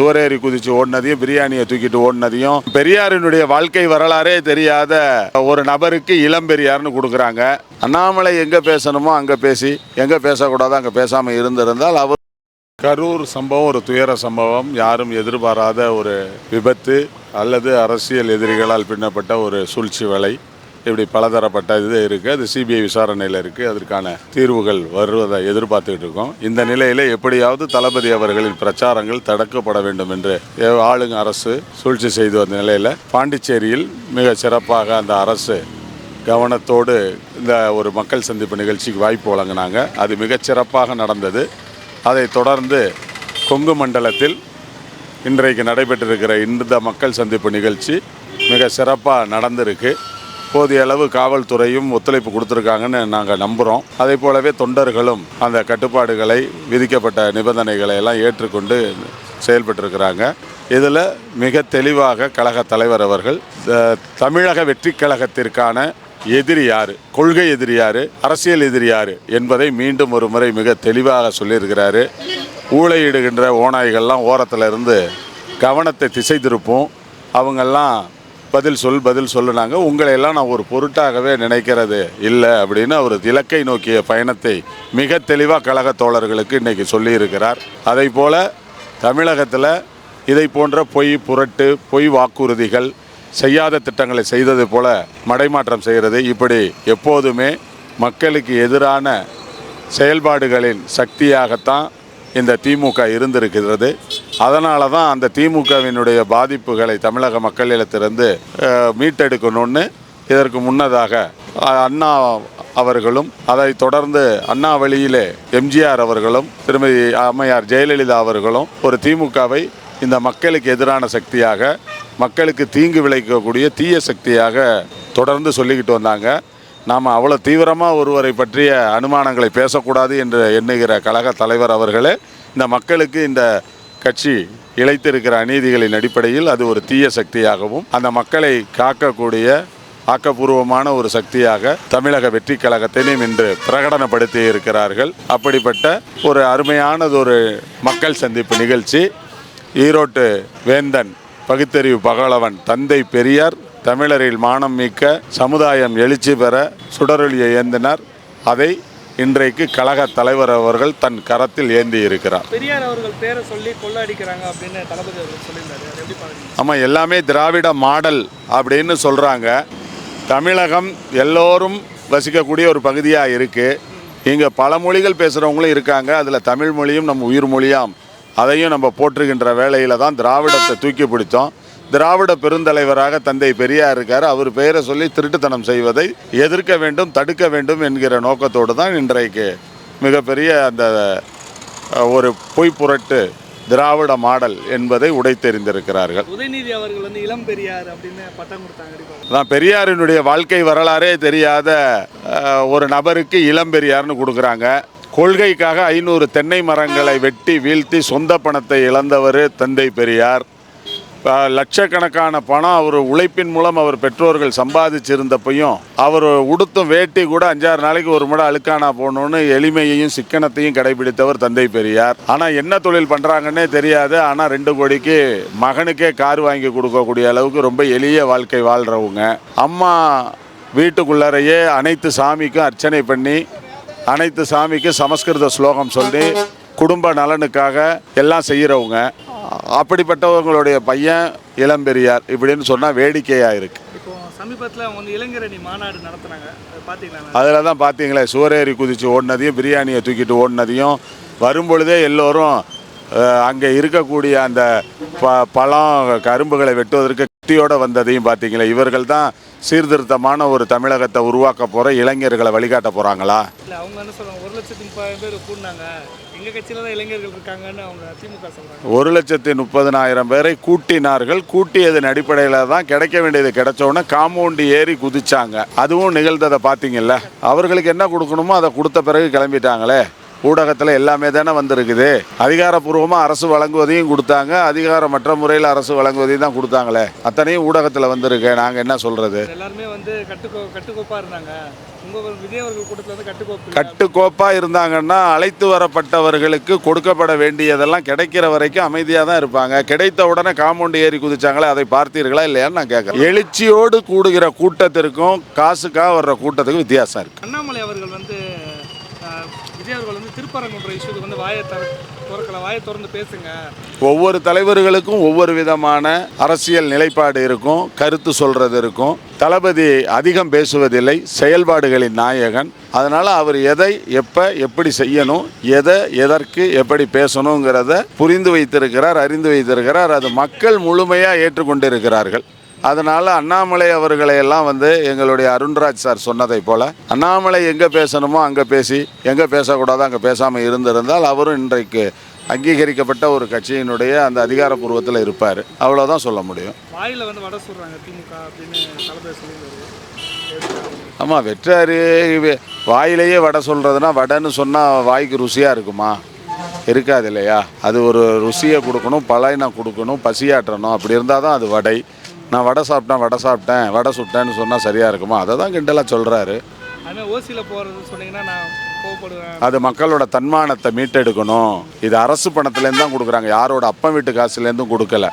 சுவரேறி குதிச்சு ஓடினதையும் பிரியாணியை தூக்கிட்டு ஓடினதையும் பெரியாரினுடைய வாழ்க்கை வரலாறே தெரியாத ஒரு நபருக்கு இளம் பெரியார்னு கொடுக்குறாங்க. அண்ணாமலை எங்கே பேசணுமோ அங்கே பேசி, எங்கே பேசக்கூடாதோ அங்கே பேசாமல் இருந்திருந்தால் அவர். கரூர் சம்பவம் ஒரு துயர சம்பவம். யாரும் எதிர்பாராத ஒரு விபத்து அல்லது அரசியல் எதிரிகளால் பின்னப்பட்ட ஒரு சூழ்ச்சி வேலை, இப்படி பலதரப்பட்ட இது இருக்குது. அது சிபிஐ விசாரணையில் இருக்குது. அதற்கான தீர்வுகள் வருவதை எதிர்பார்த்துக்கிட்டு இருக்கோம். இந்த நிலையில் எப்படியாவது தளபதி அவர்களின் பிரச்சாரங்கள் தடுக்கப்பட வேண்டும் என்று ஆளுங்க அரசு சூழ்ச்சி செய்து வந்த நிலையில் பாண்டிச்சேரியில் மிக சிறப்பாக அந்த அரசு கவனத்தோடு இந்த ஒரு மக்கள் சந்திப்பு நிகழ்ச்சிக்கு வாய்ப்பு வழங்கினாங்க. அது மிகச்சிறப்பாக நடந்தது. அதை தொடர்ந்து கொங்கு மண்டலத்தில் இன்றைக்கு நடைபெற்றிருக்கிற இந்த மக்கள் சந்திப்பு நிகழ்ச்சி மிக சிறப்பாக நடந்திருக்கு. போதிய அளவு காவல்துறையும் ஒத்துழைப்பு கொடுத்துருக்காங்கன்னு நாங்கள் நம்புகிறோம். அதே போலவே தொண்டர்களும் அந்த கட்டுப்பாடுகளை, விதிக்கப்பட்ட நிபந்தனைகளை எல்லாம் ஏற்றுக்கொண்டு செயல்பட்டிருக்கிறாங்க. இதில் மிக தெளிவாக கழக தலைவர் அவர்கள் தமிழக வெற்றி கழகத்திற்கான எதிரி யார், கொள்கை எதிரி யார், அரசியல் எதிரி யார் என்பதை மீண்டும் ஒரு முறை மிக தெளிவாக சொல்லியிருக்கிறாரு. ஊழையிடுகின்ற ஓநாய்கள்லாம் ஓரத்தில் இருந்து கவனத்தை திசை திருப்போம், அவங்கெல்லாம் பதில் சொல்லுனாங்க, உங்களையெல்லாம் நான் ஒரு பொருட்டாகவே நினைக்கிறது இல்லை அப்படின்னு அவர் இலக்கை நோக்கிய பயணத்தை மிக தெளிவாக கழக தோழர்களுக்கு இன்றைக்கி சொல்லியிருக்கிறார். அதை போல் தமிழகத்தில் இதை போன்ற பொய் புரட்டு, பொய் வாக்குறுதிகள், செய்யாத திட்டங்களை செய்தது போல மடைமாற்றம் செய்கிறது, இப்படி எப்போதுமே மக்களுக்கு எதிரான செயல்பாடுகளின் சக்தியாகத்தான் இந்த திமுக இருந்திருக்கிறது. அதனால தான் அந்த திமுகவினுடைய பாதிப்புகளை தமிழக மக்களிடத்திலிருந்து மீட்டெடுக்கணும்னு இதற்கு முன்னதாக அண்ணா அவர்களும், அதை தொடர்ந்து அண்ணா வழியிலே எம்ஜிஆர் அவர்களும், திருமதி அம்மையார் ஜெயலலிதா அவர்களும் ஒரு திமுகவை இந்த மக்களுக்கு எதிரான சக்தியாக, மக்களுக்கு தீங்கு விளைவிக்கக்கூடிய தீய சக்தியாக தொடர்ந்து சொல்லிக்கிட்டு வந்தாங்க. நாம் அவ்வளோ தீவிரமாக ஒருவரை பற்றிய அனுமானங்களை பேசக்கூடாது என்று எண்ணுகிற கழக தலைவர் அவர்களே, இந்த மக்களுக்கு இந்த கட்சி இழைத்திருக்கிற அநீதிகளின் அடிப்படையில் அது ஒரு தீய சக்தியாகவும், அந்த மக்களை காக்கக்கூடிய ஆக்கப்பூர்வமான ஒரு சக்தியாக தமிழக வெற்றி கழகத்தினையும் இன்று பிரகடனப்படுத்தி இருக்கிறார்கள். அப்படிப்பட்ட ஒரு அருமையானதொரு மக்கள் சந்திப்பு நிகழ்ச்சி ஈரோட்டு வேந்தன், பகுத்தறிவு பகலவன் தந்தை பெரியார் தமிழரில் மானம் மீட்க, சமுதாயம் எழுச்சி பெற சுடரொளியை ஏந்தினார். அதை இன்றைக்கு கழக தலைவர் அவர்கள் தன் கரத்தில் ஏந்தி இருக்கிறார். பெரியார் அவர்கள் பேரை சொல்லி கொள்ளடிக்கிறாங்க அப்படின்னு தளபதி அவர்கள் சொல்லியிருந்தாரு. ஆமாம், எல்லாமே திராவிட மாடல் அப்படின்னு சொல்கிறாங்க. தமிழகம் எல்லோரும் வசிக்கக்கூடிய ஒரு பகுதியாக இருக்குது. இங்கே பல மொழிகள் பேசுகிறவங்களும் இருக்காங்க. அதில் தமிழ் மொழியும் நம்ம உயிர் மொழியாம், அதையும் நம்ம போற்றுகின்ற வேளையில் தான் திராவிடத்தை தூக்கி பிடித்தோம். திராவிட பெருந்தலைவராக தந்தை பெரியார் இருக்கார். அவர் பெயரை சொல்லி திருட்டுத்தனம் செய்வதை எதிர்க்க வேண்டும், தடுக்க வேண்டும் என்கிற நோக்கத்தோடு தான் இன்றைக்கு மிகப்பெரிய அந்த ஒரு பொய் புரட்டு திராவிட மாடல் என்பதை உடைத்தெறிந்திருக்கிறார்கள். உதயநிதி அவர்கள் இளம் பெரியார் அப்படின்னு பட்டம் கொடுத்தாங்க. நான் பெரியாரினுடைய வாழ்க்கை வரலாறே தெரியாத ஒரு நபருக்கு இளம் பெரியார்னு கொடுக்குறாங்க. கொள்கைக்காக 500 தென்னை மரங்களை வெட்டி வீழ்த்தி சொந்த பணத்தை இழந்தவர் தந்தை பெரியார். லட்சக்கணக்கான பணம் அவர் உழைப்பின் மூலம் அவர் பெற்றோர்கள் சம்பாதிச்சிருந்தப்பையும் அவர் உடுத்தும் வேட்டி கூட 5-6 நாளைக்கு ஒரு முறை அழுக்கானா போகணுன்னு எளிமையையும் சிக்கனத்தையும் கடைபிடித்தவர் தந்தை பெரியார். ஆனால் என்ன தொழில் பண்ணுறாங்கன்னே தெரியாது. ஆனால் 2 கோடிக்கு மகனுக்கே கார் வாங்கி கொடுக்கக்கூடிய அளவுக்கு ரொம்ப எளிய வாழ்க்கை வாழ்கிறவங்க. அம்மா வீட்டுக்குள்ளாரையே அனைத்து சாமிக்கும் அர்ச்சனை பண்ணி, அனைத்து சாமிக்கு சமஸ்கிருத ஸ்லோகம் சொல்லி குடும்ப நலனுக்காக எல்லாம் செய்கிறவங்க. அப்படிப்பட்டவங்களுடைய பையன் இளம்பெரியார் இப்படின்னு சொன்னால் வேடிக்கையாக இருக்குது. இப்போ சமீபத்தில் அவங்க இளைஞரணி மாநாடு நடத்துனாங்க, அதில் தான் பார்த்தீங்களே, சுவரேறி குதித்து ஓடினதையும் பிரியாணியை தூக்கிட்டு ஓடினதையும் வரும்பொழுதே எல்லோரும் அங்கே இருக்கக்கூடிய அந்த பழம் கரும்புகளை வெட்டுவதற்கு கத்தியோடு வந்ததையும் பார்த்தீங்களே. இவர்கள் தான் சீர்திருத்தமான ஒரு தமிழகத்தை உருவாக்க போகிற இளைஞர்களை வழிகாட்ட போகிறாங்களா? இல்லை, அவங்க என்ன சொல்கிறாங்க, 1,30,000 பேர் கூட்டினாங்க, எங்கள் கட்சியில் தான் இளைஞர்கள் இருக்காங்கன்னு அவங்க திமுக சொல்கிறாங்க. 1,30,000 பேரை கூட்டினார்கள். கூட்டியதன் அடிப்படையில் தான் கிடைக்க வேண்டியது கிடைச்சோன்னே காம்பவுண்டு ஏறி குதிச்சாங்க. அதுவும் நிகழ்ந்ததை பார்த்தீங்கல்ல. அவர்களுக்கு என்ன கொடுக்கணுமோ அதை கொடுத்த பிறகு கிளம்பிட்டாங்களே. ஊடகத்தில் எல்லாமே தானே வந்திருக்குது. அதிகாரப்பூர்வமாக அரசு வழங்குவதையும் கொடுத்தாங்க, அதிகாரமற்ற முறையில் அரசு வழங்குவதையும் தான் கொடுத்தாங்களே. அத்தனையும் ஊடகத்தில் வந்திருக்கு. நாங்கள் என்ன சொல்கிறது? எல்லாருமே வந்து கட்டுக்கோப்பாக இருந்தாங்க. உங்கள் விஜய் அவர்கள் கூட்டத்தில் வந்து கட்டுக்கோப்பாக இருந்தாங்கன்னா அழைத்து வரப்பட்டவர்களுக்கு கொடுக்கப்பட வேண்டியதெல்லாம் கிடைக்கிற வரைக்கும் அமைதியாக தான் இருப்பாங்க. கிடைத்த உடனே காம்பவுண்டு ஏறி குதிச்சாங்களே, அதை பார்த்தீர்களா இல்லையான்னு நான் கேட்குறேன். எழுச்சியோடு கூடுகிற கூட்டத்திற்கும் காசுக்காக வர்ற கூட்டத்துக்கும் வித்தியாசம் இருக்குது. அண்ணாமலை அவர்கள் வந்து விஜய் அவர்கள் வந்து திருப்பரங்குன்ற இஷ்யூக்கு வந்து வாயை திறந்து பேசுங்க. ஒவ்வொரு தலைவர்களுக்கும் ஒவ்வொரு விதமான அரசியல் நிலைப்பாடு இருக்கும், கருத்து சொல்கிறது இருக்கும். தளபதி அதிகம் பேசுவதில்லை, செயல்பாடுகளின் நாயகன். அதனால் அவர் எதை எப்போ எப்படி செய்யணும், எதற்கு எப்படி பேசணுங்கிறத புரிந்து வைத்திருக்கிறார், அறிந்து வைத்திருக்கிறார். அது மக்கள் முழுமையாக ஏற்றுக்கொண்டிருக்கிறார்கள். அதனால் அண்ணாமலை அவர்களை எல்லாம் வந்து எங்களுடைய அருண்ராஜ் சார் சொன்னதை போல் அண்ணாமலை எங்கே பேசணுமோ அங்கே பேசி, எங்கே பேசக்கூடாதோ அங்கே பேசாமல் இருந்திருந்தால் அவரும் இன்றைக்கு அங்கீகரிக்கப்பட்ட ஒரு கட்சியினுடைய அந்த அதிகாரப்பூர்வத்தில் இருப்பார். அவ்வளோதான் சொல்ல முடியும். வாயில் வந்து வடை சொல்கிறாங்க திமுக அப்படின்னு தளபதி சொல்லியிருந்தாரு. ஆமாம், வெற்றாரு வாயிலேயே வடை சொல்கிறதுனா வடைன்னு சொன்னால் வாய்க்கு ருசியாக இருக்குமா? இருக்காது இல்லையா? அது ஒரு ருசியை கொடுக்கணும், பழையனை கொடுக்கணும், பசியாற்றணும். அப்படி இருந்தால் தான் அது வடை. நான் வடை சாப்பிட்டேன் வடை சுட்டேன்னு சொன்னால் சரியாக இருக்குமா? அதை தான் கிண்டலாக சொல்கிறாரு. அதுமாதிரி ஓசியில் போகிறது சொன்னீங்கன்னா நான் கோவப்படுவேன். அது மக்களோட தன்மானத்தை மீட்டெடுக்கணும். இது அரசு பணத்துலேருந்து தான் கொடுக்குறாங்க, யாரோட அப்பன் வீட்டு காசுலேருந்தும் கொடுக்கல.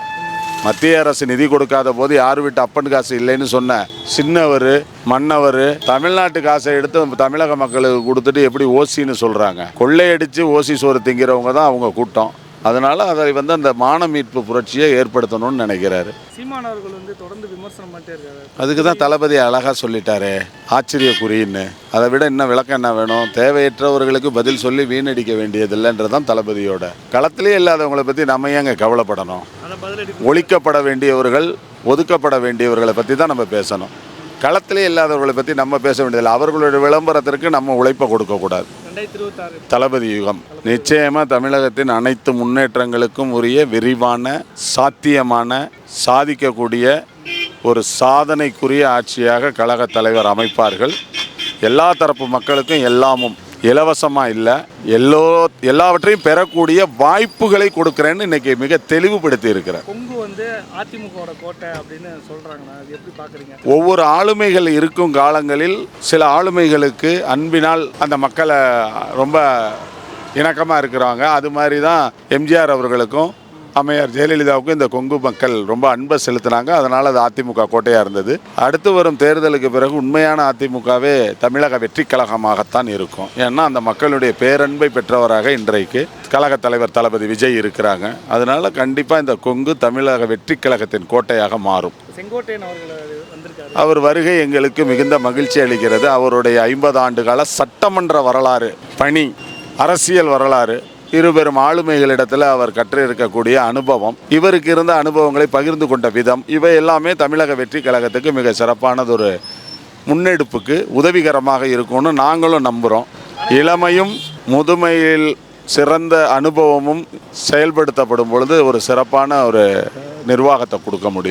மத்திய அரசு நிதி கொடுக்காத போது யார் வீட்டு அப்பன் காசு இல்லைன்னு சொன்ன சின்னவர் மன்னவர் தமிழ்நாட்டு காசை எடுத்து தமிழக மக்களுக்கு கொடுத்துட்டு எப்படி ஓசின்னு சொல்கிறாங்க? கொள்ளையடித்து ஓசி சோறு திங்கிறவங்க தான் அவங்க கூட்டம். அதனால் அதை வந்து அந்த மான மீட்பு புரட்சியை ஏற்படுத்தணும்னு நினைக்கிறாரு. சீமானவர்கள் வந்து தொடர்ந்து விமர்சனம் பண்ணிட்டே இருக்காரு. அதுக்கு தான் தளபதி அழகாக சொல்லிட்டாரு, ஆச்சரியக்குறின்னு. அதை விட இன்னும் விளக்கம் என்ன வேணும்? தேவையற்றவர்களுக்கு பதில் சொல்லி வீணடிக்க வேண்டியதில்லைன்றதான் தளபதியோட. களத்திலே இல்லாதவங்களை பற்றி நம்ம ஏங்க கவலைப்படணும்? ஒழிக்கப்பட வேண்டியவர்கள், ஒதுக்கப்பட வேண்டியவர்களை பற்றி தான் நம்ம பேசணும். களத்திலே இல்லாதவர்களை பற்றி நம்ம பேச வேண்டியதில்லை. அவர்களுடைய விளம்பரத்திற்கு நம்ம உழைப்பை கொடுக்கக்கூடாது. தளபதி யுகம் நிச்சயமாக தமிழகத்தின் அனைத்து முன்னேற்றங்களுக்கும் உரிய விரிவான, சாத்தியமான, சாதிக்கக்கூடிய ஒரு சாதனைக்குரிய ஆட்சியாக கழக தலைவர் அமைப்பார்கள். எல்லா தரப்பு மக்களுக்கும் எல்லாமும் இலவசமாக இல்லை, எல்லாவற்றையும் பெறக்கூடிய வாய்ப்புகளை கொடுக்குறேன்னு இன்னைக்கு மிக தெளிவுபடுத்தி இருக்கிறேன். கொங்கு வந்து அதிமுகவோட கோட்டை அப்படின்னு சொல்கிறாங்க, அது எப்படி பார்க்குறீங்க? ஒவ்வொரு ஆளுமைகள் இருக்கும் காலங்களில் சில ஆளுமைகளுக்கு அன்பினால் அந்த மக்களை ரொம்ப இணக்கமாக இருக்கிறாங்க. அது மாதிரி தான் எம்ஜிஆர் அவர்களுக்கும் அம்மையார் ஜெயலலிதாவுக்கும் இந்த கொங்கு மக்கள் ரொம்ப அன்பை செலுத்தினாங்க. அதனால் அது அதிமுக கோட்டையாக இருந்தது. அடுத்து வரும் தேர்தலுக்கு பிறகு உண்மையான அதிமுகவே தமிழக வெற்றி கழகமாகத்தான் இருக்கும். ஏன்னா அந்த மக்களுடைய பேரன்பை பெற்றவராக இன்றைக்கு கழக தலைவர் தளபதி விஜய் இருக்கிறாங்க. அதனால் கண்டிப்பாக இந்த கொங்கு தமிழக வெற்றி கழகத்தின் கோட்டையாக மாறும். செங்கோட்டையன் அவர்கள் வந்திருக்காரு. அவர் வருகை எங்களுக்கு மிகுந்த மகிழ்ச்சி அளிக்கிறது. அவருடைய 50 ஆண்டு கால சட்டமன்ற வரலாறு, பணி, அரசியல் வரலாறு, இருபெரும் ஆளுமைகளிடத்தில் அவர் கற்றிருக்கக்கூடிய அனுபவம், இவருக்கு இருந்த அனுபவங்களை பகிர்ந்து கொண்ட விதம், இவை எல்லாமே தமிழக வெற்றி கழகத்துக்கு மிக சிறப்பானதொரு முன்னெடுப்புக்கு உதவிகரமாக இருக்கும்னு நாங்களும் நம்புகிறோம். இளமையும் முதுமையில் சிறந்த அனுபவமும் செயல்படுத்தப்படும் பொழுது ஒரு சிறப்பான ஒரு நிர்வாகத்தை கொடுக்க முடியும்.